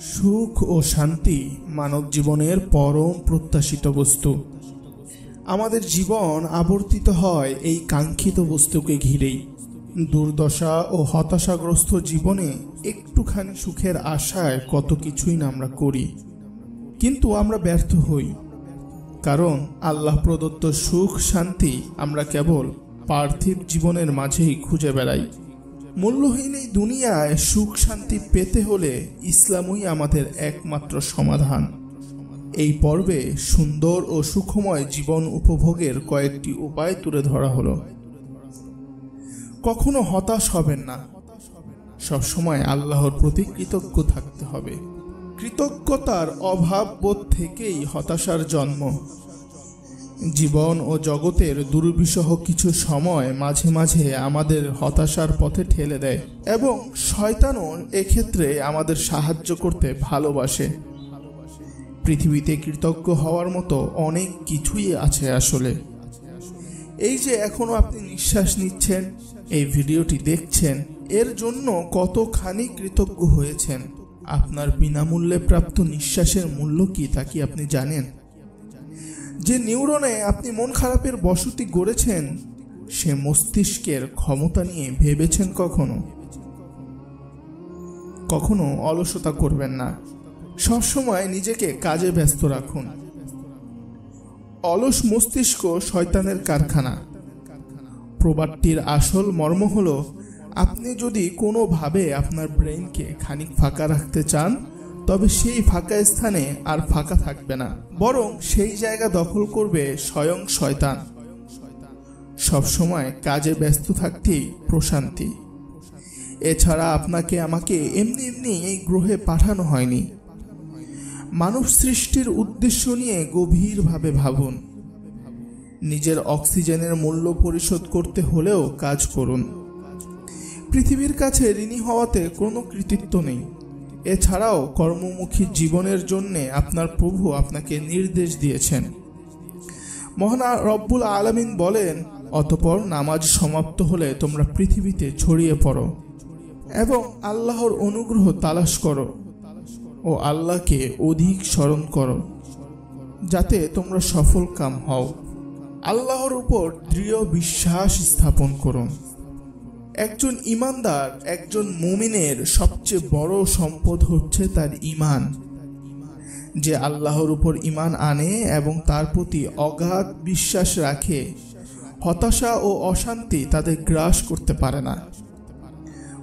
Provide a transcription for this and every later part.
সুখ ও শান্তি মানব জীবনের পরম প্রত্যাশিত বস্তু। আমাদের জীবন আবর্তিত হয় এই কাঙ্ক্ষিত বস্তুকে ঘিরেই। দুর্দশা ও হতাশাগ্রস্ত জীবনে একটুখানি সুখের আশায় কত কিছুই না আমরা করি, কিন্তু আমরা ব্যর্থ হই। কারণ আল্লাহ প্রদত্ত সুখ শান্তি আমরা কেবল পার্থিব জীবনের মাঝেই খুঁজে বেড়াই। মূল্যহীন এই দুনিয়ায় সুখ শান্তি পেতে হলে ইসলামই আমাদের একমাত্র সমাধান। এই পর্বে সুন্দর ও সুখময় জীবন উপভোগের কয়েকটি উপায় তুলে ধরা হলো। কখনো হতাশ হবেন না, সবসময় আল্লাহর প্রতি কৃতজ্ঞ থাকতে হবে। কৃতজ্ঞতার অভাব বোধ থেকেই হতাশার জন্ম। জীবন ও জগতের দুর্বিষহ কিছু সময় মাঝে মাঝে আমাদের হতাশার পথে ঠেলে দেয়, এবং শয়তানও এক্ষেত্রে আমাদের সাহায্য করতে ভালোবাসে। পৃথিবীতে কৃতজ্ঞ হওয়ার মতো অনেক কিছুই আছে আসলে। এই যে এখনো আপনি নিঃশ্বাস নিচ্ছেন, এই ভিডিওটি দেখছেন, এর জন্য কতখানি কৃতজ্ঞ হয়েছেন। আপনার বিনামূল্যে প্রাপ্ত নিঃশ্বাসের মূল্য কি তা কি আপনি জানেন? যে নিউরনে আপনি মন খারাপের বসতি গড়েছেন, সে মস্তিষ্কের ক্ষমতা নিয়ে ভেবেছেন কখনো? কখনো অলসতা করবেন না, সবসময় নিজেকে কাজে ব্যস্ত রাখুন। অলস মস্তিষ্ক শয়তানের কারখানা। প্রবাদটির আসল মর্ম হলো, আপনি যদি কোনোভাবে আপনার ব্রেইনকে খানিক ফাঁকা রাখতে চান, তবে সেই ফাঁকা স্থানে আর ফাঁকা থাকবে না, বরং সেই জায়গা দখল করবে স্বয়ং শয়তান। সবসময় কাজে ব্যস্ত থাকতেই প্রশান্তি। এছাড়া আপনাকে আমাকে এমনি এমনি এই গ্রহে পাঠানো হয়নি। মানব সৃষ্টির উদ্দেশ্য নিয়ে গভীরভাবে ভাবুন। নিজের অক্সিজেনের মূল্য পরিশোধ করতে হলেও কাজ করুন। পৃথিবীর কাছে ঋণী হওয়াতে কোনো কৃতিত্ব নেই। এছাড়াও কর্মমুখী জীবনের জন্য আপনার প্রভু আপনাকে নির্দেশ দিয়েছেন। মহান রব্বুল আলামিন বলেন, অতঃপর নামাজ সমাপ্ত হলে তোমরা পৃথিবীতে ছড়িয়ে পড়ো এবং আল্লাহর অনুগ্রহ তালাশ করো ও আল্লাহকে অধিক স্মরণ করো, যাতে তোমরা সফল কাম হও। আল্লাহর উপর দৃঢ় বিশ্বাস স্থাপন করুন। একজন ইমানদার, একজন মুমিনের সবচেয়ে বড় সম্পদ হচ্ছে তার ঈমান। যে আল্লাহর উপর ঈমান আনে এবং তার প্রতি অগাধ বিশ্বাস রাখে, হতাশা ও অশান্তি তাদের গ্রাস করতে পারে না।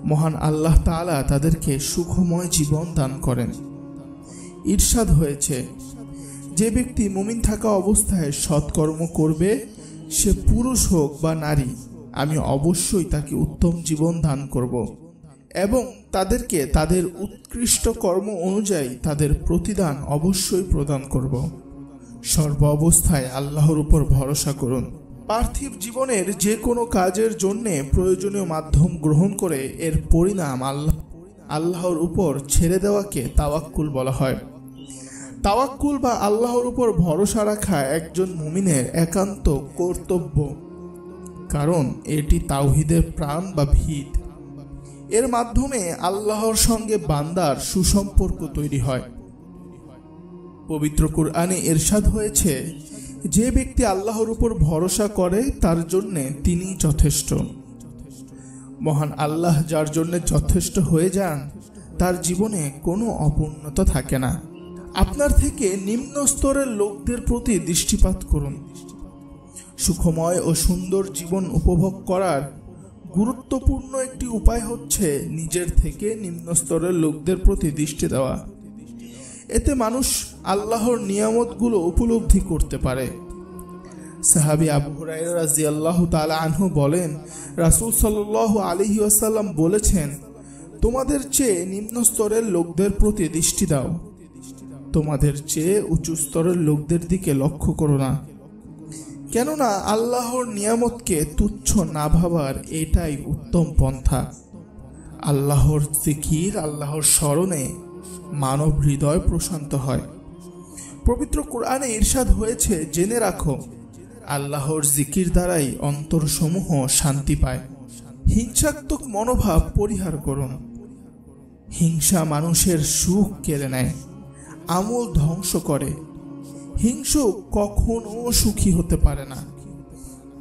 মহান আল্লাহ তাআলা তাদেরকে সুখময় জীবন দান করেন। ইরশাদ হয়েছে, যে ব্যক্তি মুমিন থাকা অবস্থায় সৎকর্ম করবে, সে পুরুষ হোক বা নারী, আমি অবশ্যই তাকে উত্তম জীবন দান করব এবং তাদেরকে তাদের উৎকৃষ্ট কর্ম অনুযায়ী তাদের প্রতিদান অবশ্যই প্রদান করব। সর্ব অবস্থায় আল্লাহর উপর ভরসা করুন। পার্থিব জীবনের যে কোনো কাজের জন্য প্রয়োজনীয় মাধ্যম গ্রহণ করে এর পরিণাম আল্লাহর উপর ছেড়ে দেওয়াকে তাওয়াক্কুল বলা হয়। তাওয়াক্কুল বা আল্লাহর উপর ভরসা রাখা একজন মুমিনের একান্ত কর্তব্য, কারণ এটি তাওহীদের প্রাণ বা ভিত। এর মাধ্যমে আল্লাহর সঙ্গে বান্দার সুসম্পর্ক তৈরি হয়। পবিত্র কুরআনে ইরশাদ হয়েছে, যে ব্যক্তি আল্লাহর উপর ভরসা করে তার জন্য তিনি যথেষ্ট। মহান আল্লাহ যার জন্য যথেষ্ট হয়ে যান, তার জীবনে কোনো অপূর্ণতা থাকে না। আপনার থেকে নিম্ন স্তরের লোকদের প্রতি দৃষ্টিপাত করুন। সুখময় ও সুন্দর জীবন উপভোগ করার গুরুত্বপূর্ণ একটি উপায় হচ্ছে নিজের থেকে নিম্ন স্তরের লোকদের প্রতি দৃষ্টি দেওয়া। এতে মানুষ আল্লাহর নিয়ামতগুলো উপলব্ধি করতে পারে। সাহাবী আবু হুরায়রা রাদিয়াল্লাহু তাআলা আনহু বলেন, রাসূল সাল্লাল্লাহু আলাইহি ওয়াসাল্লাম বলেছেন, তোমাদের চেয়ে নিম্ন স্তরের লোকদের প্রতি দৃষ্টি দাও, তোমাদের চেয়ে উঁচু স্তরের লোকদের দিকে লক্ষ্য করো না। কেননা আল্লাহর নিয়ামতকে তুচ্ছ না ভাবার এটাই উত্তম পন্থা। আল্লাহর জিকির, আল্লাহর স্মরণে মানব হৃদয় প্রশান্ত হয়। পবিত্র কুরআনে ইরশাদ হয়েছে, জেনে রাখো, আল্লাহর জিকির দ্বারাই অন্তরসমূহ শান্তি পায়। হিংসাত্মক মনোভাব পরিহার করুন। হিংসা মানুষের সুখ কেড়ে নেয়, আমল ধ্বংস করে। হিংসুক কখনো সুখী হতে পারে না।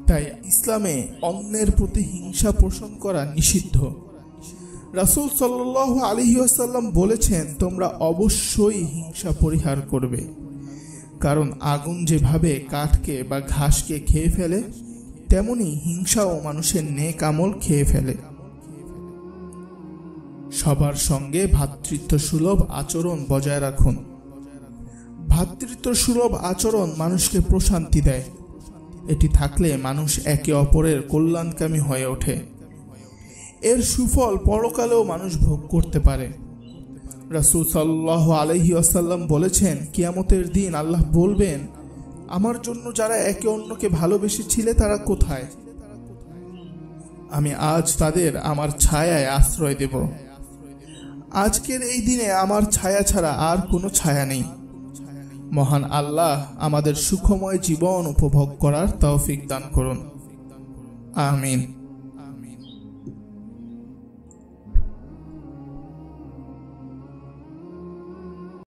তাই ইসলামে অন্যের প্রতি হিংসা পোষণ করা নিষিদ্ধ। রাসূল সাল্লাল্লাহু আলাইহি ওয়াসাল্লাম বলেছেন, তোমরা অবশ্যই হিংসা পরিহার করবে, কারণ আগুন যেভাবে কাঠকে বা ঘাসকে খেয়ে ফেলে, তেমনি হিংসাও মানুষের নেক আমল খেয়ে ফেলে। সবার সঙ্গে ভ্রাতৃত্বসুলভ আচরণ বজায় রাখুন। ভ্রাতৃত্বসুলভ আচরণ মানুষকে প্রশান্তি দেয়। এটি থাকলে মানুষ একে অপরের কল্যাণকামী হয়ে ওঠে। এর সুফল পরকালেও মানুষ ভোগ করতে পারে। রাসূল সাল্লাল্লাহু আলাইহি ওয়াসাল্লাম বলেছেন, কিয়ামতের দিন আল্লাহ বলবেন, আমার জন্য যারা একে অন্যকে ভালোবেসেছিলে তারা কোথায়? আমি আজ তাদের আমার ছায়ায় আশ্রয় দেব। আজকের এই দিনে আমার ছায়া ছাড়া আর কোনো ছায়া নেই। মহান আল্লাহ আমাদের সুখময় জীবন উপভোগ করার তৌফিক দান করুন। আমিন।